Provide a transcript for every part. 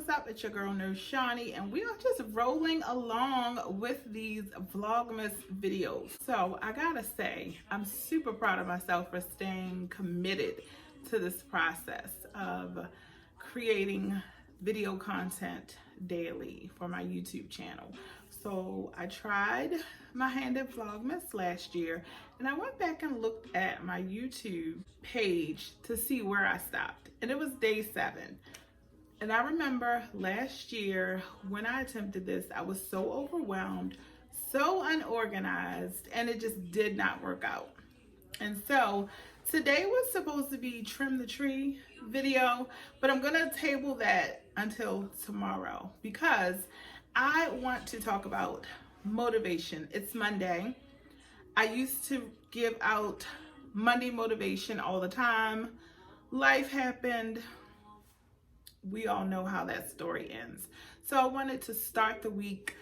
what's up? It's your girl Nurse Shawnee, and we are just rolling along with these Vlogmas videos. So I gotta say, I'm super proud of myself for staying committed to this process of creating video content daily for my YouTube channel. So I tried my hand at Vlogmas last year, and I went back and looked at my YouTube page to see where I stopped, and it was day 7. And I remember last year when I attempted this, I was so overwhelmed, so unorganized, and it just did not work out. And so today was supposed to be trim the tree video, but I'm gonna table that until tomorrow because I want to talk about motivation. It's Monday. I used to give out Monday motivation all the time. Life happened. We all know how that story ends. So I wanted to start the week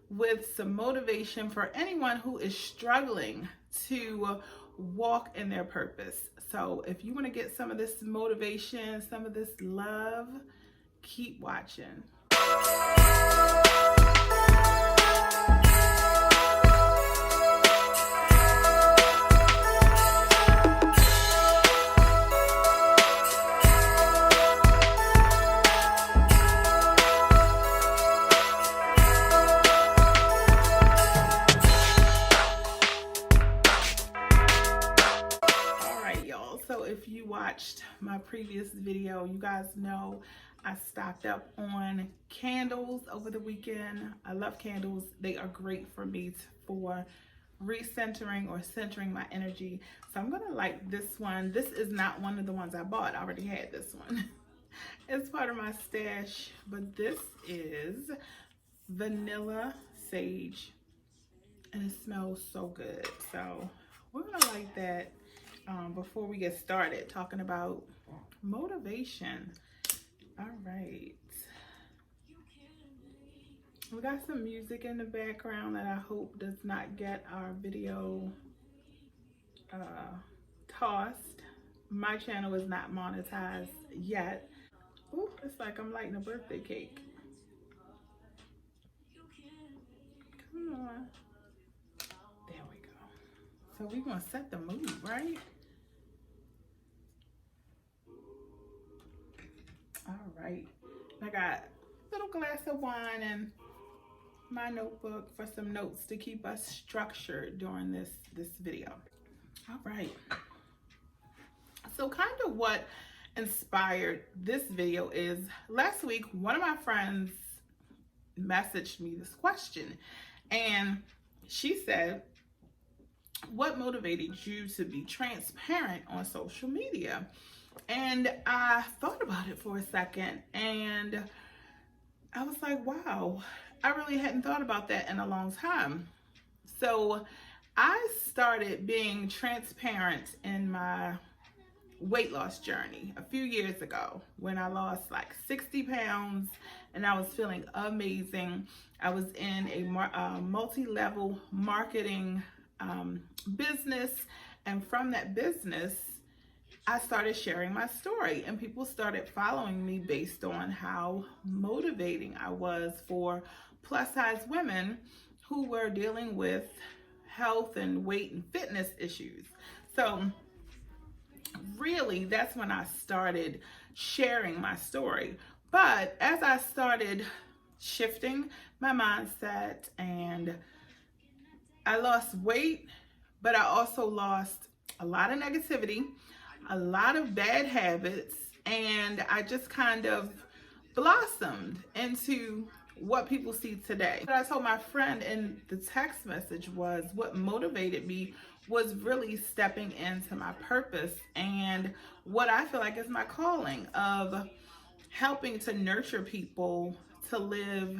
with some motivation for anyone who is struggling to walk in their purpose. So if you want to get some of this motivation, some of this love, keep watching. So if you watched my previous video, you guys know I stocked up on candles over the weekend. I love candles. They are great for me for recentering or centering my energy. So I'm gonna light this one. This is not one of the ones I bought. I already had this one. It's part of my stash, but this is vanilla sage and it smells so good. So we're gonna light that before we get started talking about motivation. All right, we got some music in the background that I hope does not get our video tossed. My channel is not monetized yet. Ooh, it's like I'm lighting a birthday cake. Come on. There we go. So we're gonna set the mood, right? All right, I got a little glass of wine and my notebook for some notes to keep us structured during this video. All right, so kind of what inspired this video is last week, one of my friends messaged me this question and she said, what motivated you to be transparent on social media? And I thought about it for a second and I was like, wow, I really hadn't thought about that in a long time. So I started being transparent in my weight loss journey a few years ago when I lost like 60 pounds and I was feeling amazing. I was in a multi-level marketing business, and from that business I started sharing my story and people started following me based on how motivating I was for plus size women who were dealing with health and weight and fitness issues. So really that's when I started sharing my story. But as I started shifting my mindset and I lost weight, but I also lost a lot of negativity, a lot of bad habits, and I just kind of blossomed into what people see today. What I told my friend in the text message was what motivated me was really stepping into my purpose and what I feel like is my calling of helping to nurture people to live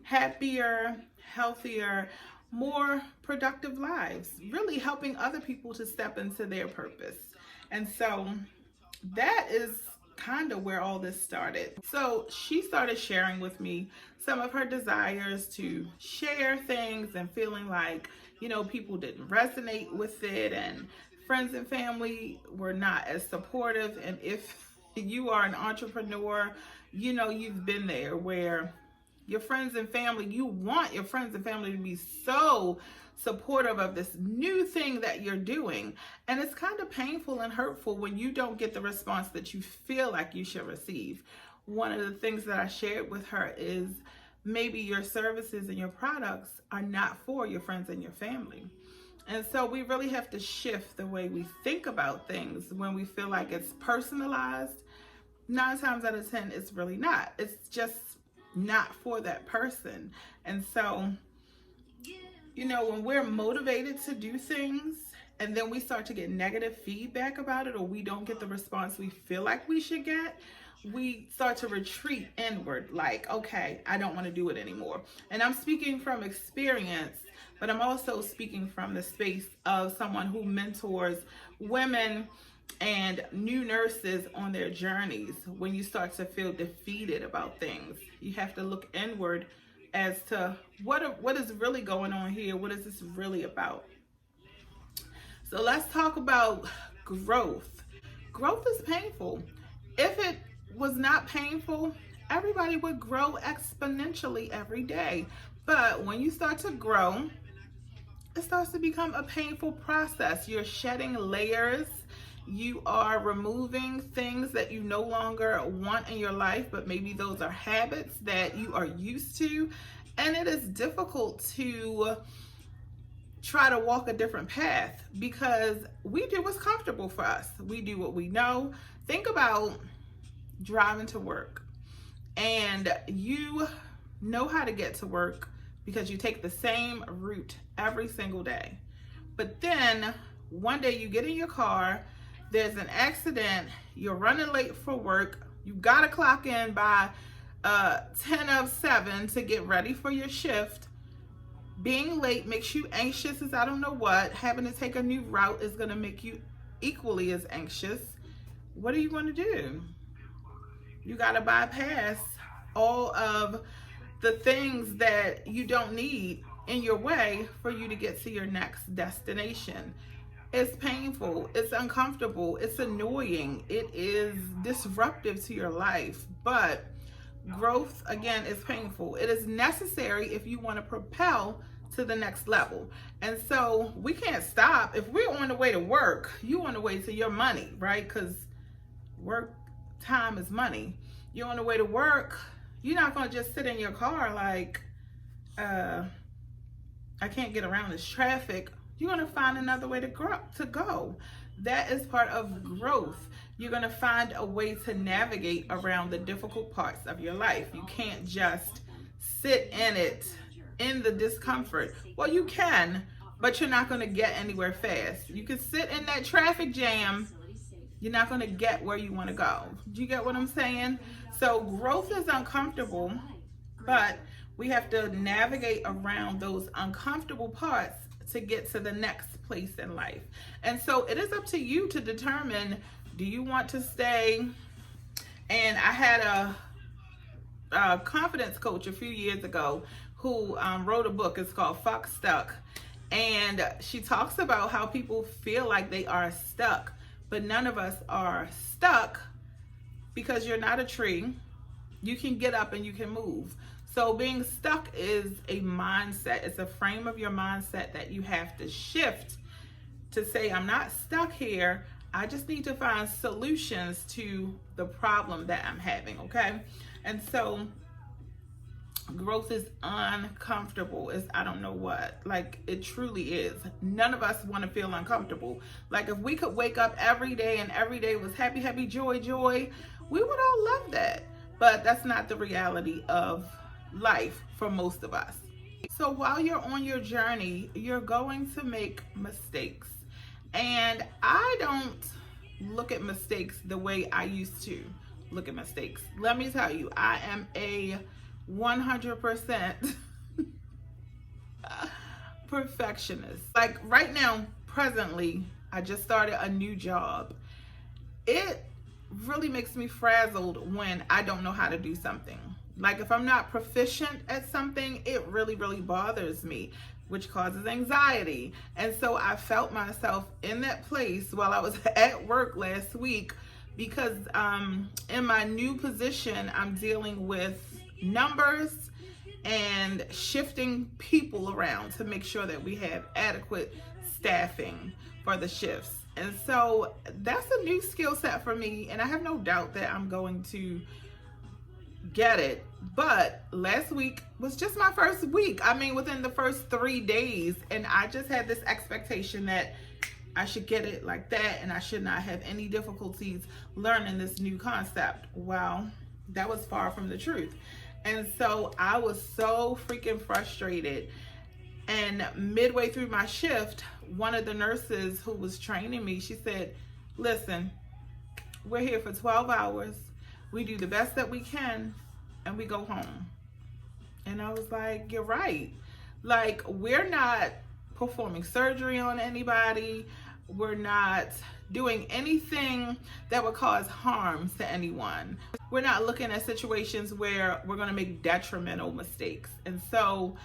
happier, healthier, more productive lives, really helping other people to step into their purpose. And so that is kind of where all this started. So she started sharing with me some of her desires to share things and feeling like, you know, people didn't resonate with it and friends and family were not as supportive. And if you are an entrepreneur, you know, you've been there where your friends and family, you want your friends and family to be so supportive of this new thing that you're doing. And it's kind of painful and hurtful when you don't get the response that you feel like you should receive. One of the things that I shared with her is maybe your services and your products are not for your friends and your family. And so we really have to shift the way we think about things when we feel like it's personalized. 9 times out of 10, it's really not. It's just not for that person. And so, you know, when we're motivated to do things and then we start to get negative feedback about it, or we don't get the response we feel like we should get, we start to retreat inward, like, okay, I don't want to do it anymore. And I'm speaking from experience, but I'm also speaking from the space of someone who mentors women and new nurses on their journeys. When you start to feel defeated about things, you have to look inward as to what is really going on here. What is this really about? So let's talk about growth. Growth is painful. If it was not painful, everybody would grow exponentially every day. But when you start to grow, it starts to become a painful process. You're shedding layers. You are removing things that you no longer want in your life, but maybe those are habits that you are used to. And it is difficult to try to walk a different path because we do what's comfortable for us. We do what we know. Think about driving to work, and you know how to get to work because you take the same route every single day. But then one day you get in your car, there's an accident, you're running late for work, you gotta clock in by 10:07 to get ready for your shift. Being late makes you anxious as I don't know what. Having to take a new route is gonna make you equally as anxious. What are you gonna do? You gotta bypass all of the things that you don't need in your way for you to get to your next destination. It's painful, it's uncomfortable, it's annoying, it is disruptive to your life, but growth, again, is painful. It is necessary if you want to propel to the next level. And so we can't stop. If we're on the way to work, you on the way to your money, right? Because work time is money. You're on the way to work, you're not going to just sit in your car like, I can't get around this traffic. You're going to find another way to go. That is part of growth. You're going to find a way to navigate around the difficult parts of your life. You can't just sit in it, in the discomfort. Well, you can, but you're not going to get anywhere fast. You can sit in that traffic jam. You're not going to get where you want to go. Do you get what I'm saying? So growth is uncomfortable, but we have to navigate around those uncomfortable parts to get to the next place in life. And so it is up to you to determine, do you want to stay? And I had a confidence coach a few years ago who wrote a book. It's called Fuck Stuck. And she talks about how people feel like they are stuck, but none of us are stuck because you're not a tree. You can get up and you can move. So being stuck is a mindset. It's a frame of your mindset that you have to shift to say, I'm not stuck here. I just need to find solutions to the problem that I'm having, okay? And so growth is uncomfortable. It's I don't know what. Like, it truly is. None of us want to feel uncomfortable. Like, if we could wake up every day and every day was happy, happy, joy, joy, we would all love that. But that's not the reality of life for most of us. So while you're on your journey, you're going to make mistakes. And I don't look at mistakes the way I used to look at mistakes. Let me tell you, I am a 100% perfectionist. Like right now, presently, I just started a new job. It really makes me frazzled when I don't know how to do something. Like if I'm not proficient at something, it really, really bothers me, which causes anxiety. And so I felt myself in that place while I was at work last week because in my new position, I'm dealing with numbers and shifting people around to make sure that we have adequate staffing for the shifts. And so that's a new skill set for me, and I have no doubt that I'm going to get it. But last week was just my first week. I mean, within the first 3 days, and I just had this expectation that I should get it like that, and I should not have any difficulties learning this new concept. Well, that was far from the truth. And so I was so freaking frustrated. And midway through my shift, one of the nurses who was training me, she said, listen, we're here for 12 hours. We do the best that we can, and we go home. And I was like, you're right. Like, we're not performing surgery on anybody. We're not doing anything that would cause harm to anyone. We're not looking at situations where we're going to make detrimental mistakes. And so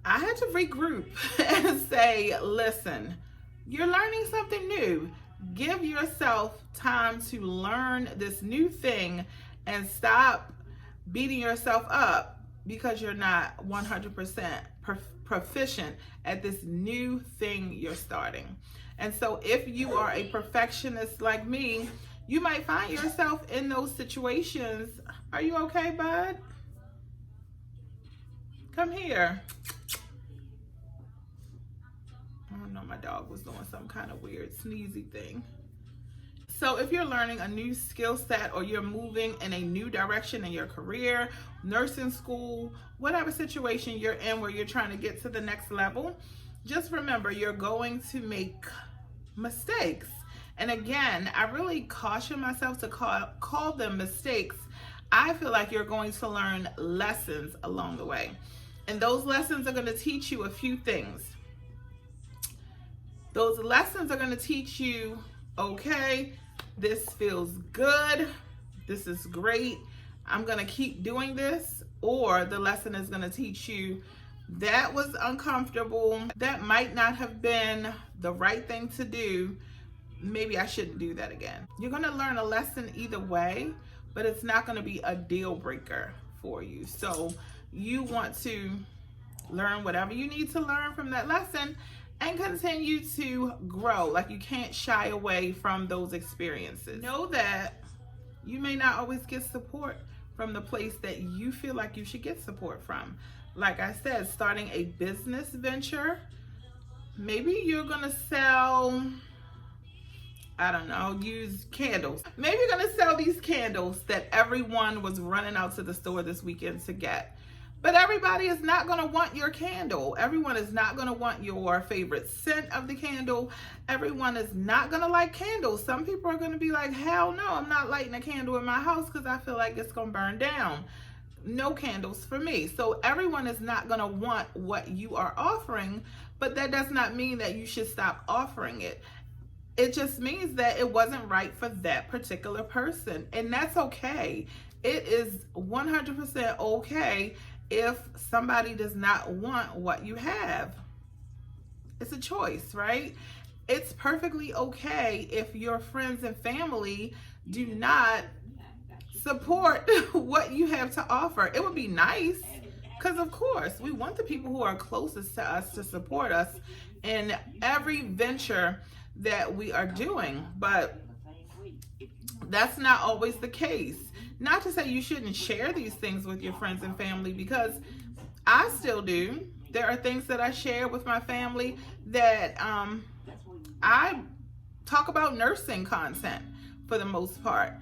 I had to regroup and say, listen, you're learning something new. Give yourself time to learn this new thing and stop beating yourself up because you're not 100% proficient at this new thing you're starting. And so if you are a perfectionist like me, you might find yourself in those situations. Are you okay, bud? Come here. I don't know, my dog was doing some kind of weird sneezy thing. So if you're learning a new skill set, or you're moving in a new direction in your career, nursing school, whatever situation you're in where you're trying to get to the next level, just remember you're going to make mistakes. And again, I really caution myself to call them mistakes. I feel like you're going to learn lessons along the way. And those lessons are going to teach you a few things. Those lessons are going to teach you, okay, this feels good. This is great. I'm going to keep doing this. Or the lesson is going to teach you, that was uncomfortable. That might not have been the right thing to do. Maybe I shouldn't do that again. You're going to learn a lesson either way, but it's not going to be a deal breaker for you. So you want to learn whatever you need to learn from that lesson and continue to grow. Like, you can't shy away from those experiences. Know that you may not always get support from the place that you feel like you should get support from. Like I said, starting a business venture, maybe you're gonna sell, I don't know, use candles. Maybe you're gonna sell these candles that everyone was running out to the store this weekend to get. But everybody is not going to want your candle. Everyone is not going to want your favorite scent of the candle. Everyone is not going to like candles. Some people are going to be like, hell no, I'm not lighting a candle in my house because I feel like it's going to burn down. No candles for me. So everyone is not going to want what you are offering, but that does not mean that you should stop offering it. It just means that it wasn't right for that particular person. And that's okay. It is 100% okay if somebody does not want what you have. It's a choice, right? It's perfectly okay if your friends and family do not support what you have to offer. It would be nice, because of course we want the people who are closest to us to support us in every venture that we are doing, but that's not always the case. Not to say you shouldn't share these things with your friends and family, because I still do. There are things that I share with my family that I talk about nursing content for the most part.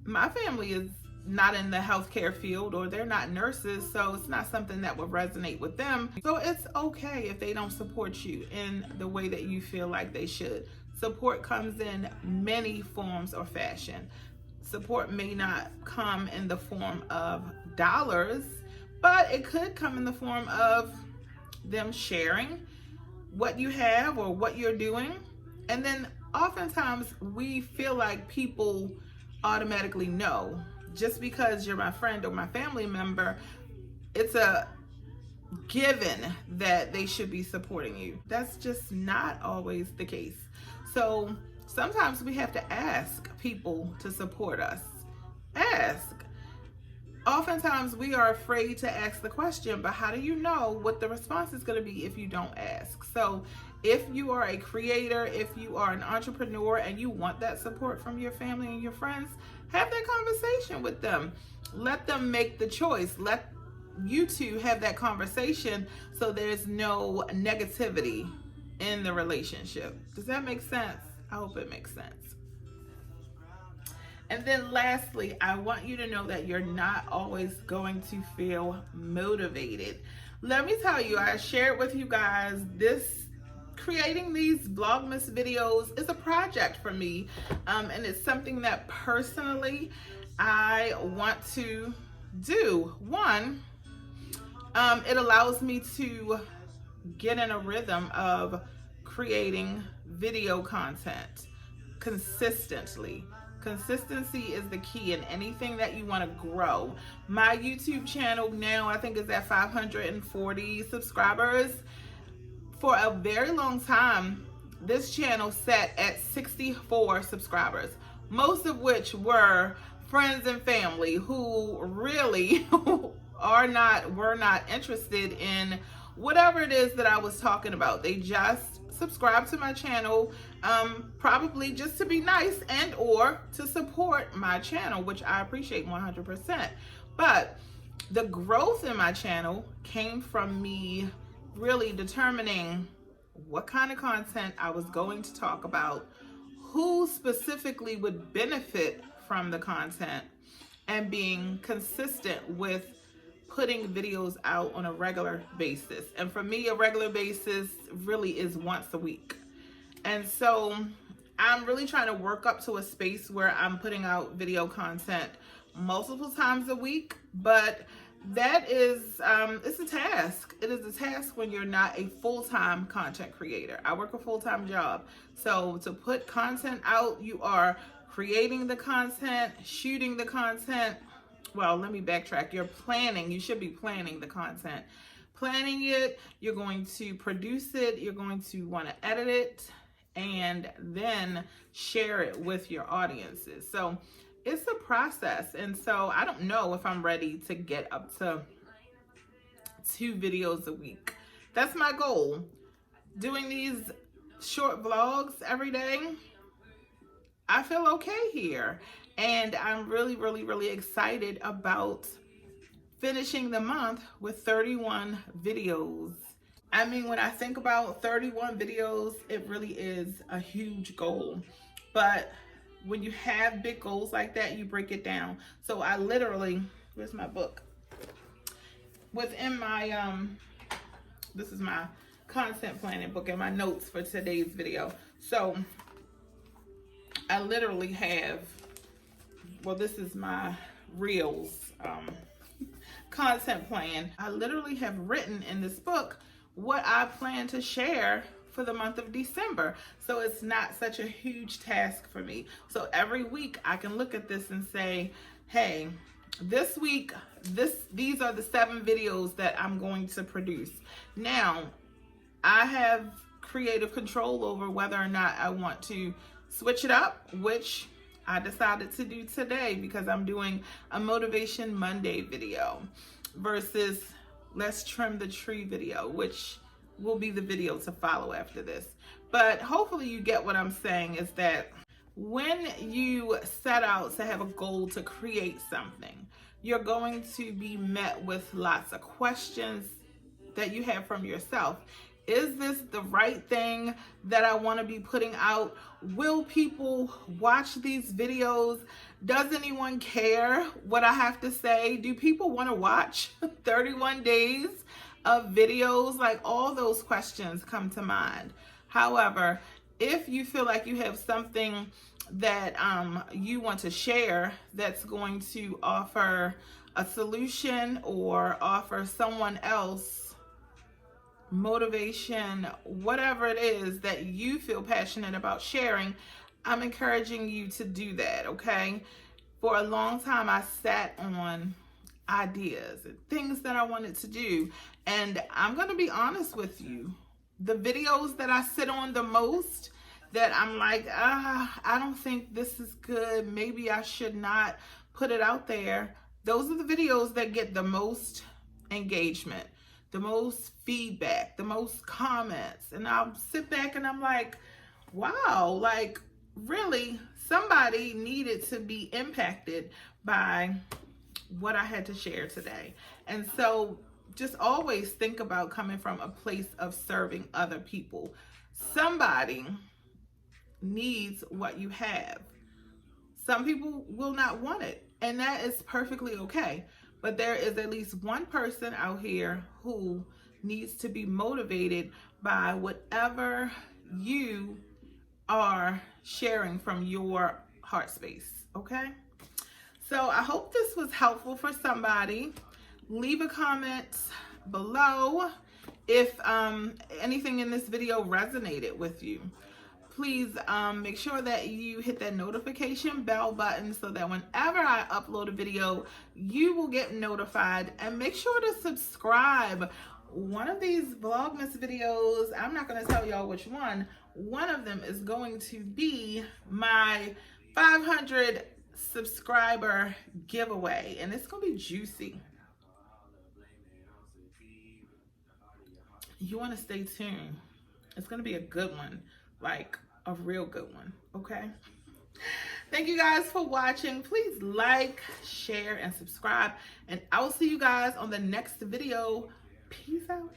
My family is not in the healthcare field, or they're not nurses, so it's not something that would resonate with them. So it's okay if they don't support you in the way that you feel like they should. Support comes in many forms or fashion. Support may not come in the form of dollars, but it could come in the form of them sharing what you have or what you're doing. And then oftentimes we feel like people automatically know. Just because you're my friend or my family member, it's a given that they should be supporting you. That's just not always the case. So sometimes we have to ask people to support us. Ask. Oftentimes we are afraid to ask the question, but how do you know what the response is going to be if you don't ask? So if you are a creator, if you are an entrepreneur and you want that support from your family and your friends, have that conversation with them. Let them make the choice. Let you two have that conversation so there's no negativity in the relationship. Does that make sense? I hope it makes sense. And then lastly, I want you to know that you're not always going to feel motivated. Let me tell you, I shared with you guys creating these Vlogmas videos is a project for me. And it's something that personally I want to do. One, it allows me to get in a rhythm of creating video content consistently. Consistency is the key in anything that you want to grow. My YouTube channel now I think is at 540 subscribers. For a very long time, this channel sat at 64 subscribers, most of which were friends and family who really were not interested in whatever it is that I was talking about. They just subscribe to my channel, probably just to be nice and or to support my channel, which I appreciate 100%. But the growth in my channel came from me really determining what kind of content I was going to talk about, who specifically would benefit from the content, and being consistent with putting videos out on a regular basis. And for me, a regular basis really is once a week. And so I'm really trying to work up to a space where I'm putting out video content multiple times a week, but that is, it's a task. It is a task when you're not a full-time content creator. I work a full-time job. So to put content out, you are creating the content, shooting the content. Well, let me backtrack. You should be planning the content. Planning it, you're going to produce it, you're going to want to edit it, and then share it with your audiences. So it's a process. And so I don't know if I'm ready to get up to 2 videos a week. That's my goal. Doing these short vlogs every day, I feel okay here. And I'm really, really, really excited about finishing the month with 31 videos. I mean, when I think about 31 videos, it really is a huge goal. But when you have big goals like that, you break it down. So I literally, where's my book? Within my, this is my content planning book and my notes for today's video. So I literally have, well, this is my Reels content plan. I literally have written in this book what I plan to share for the month of December. So it's not such a huge task for me. So every week I can look at this and say, hey, this week, these are the 7 videos that I'm going to produce. Now, I have creative control over whether or not I want to switch it up, which I decided to do today because I'm doing a Motivation Monday video versus Let's Trim the Tree video, which will be the video to follow after this. But hopefully you get what I'm saying, is that when you set out to have a goal to create something, you're going to be met with lots of questions that you have from yourself. Is this the right thing that I want to be putting out? Will people watch these videos? Does anyone care what I have to say? Do people want to watch 31 days of videos? Like, all those questions come to mind. However, if you feel like you have something that you want to share that's going to offer a solution or offer someone else motivation, whatever it is that you feel passionate about sharing, I'm encouraging you to do that, okay? For a long time, I sat on ideas and things that I wanted to do. And I'm going to be honest with you. The videos that I sit on the most, that I'm like, I don't think this is good. Maybe I should not put it out there. Those are the videos that get the most engagement, the most feedback, the most comments. And I'll sit back and I'm like, wow, like really somebody needed to be impacted by what I had to share today. And so just always think about coming from a place of serving other people. Somebody needs what you have. Some people will not want it, and that is perfectly okay. But there is at least one person out here who needs to be motivated by whatever you are sharing from your heart space, okay? So I hope this was helpful for somebody. Leave a comment below if anything in this video resonated with you. Please make sure that you hit that notification bell button so that whenever I upload a video, you will get notified. And make sure to subscribe. One of these Vlogmas videos, I'm not going to tell y'all which one. One of them is going to be my 500 subscriber giveaway, and it's going to be juicy. You want to stay tuned. It's going to be a good one. Like a real good one, okay? Thank you guys for watching. Please like, share, and subscribe. And I will see you guys on the next video. Peace out.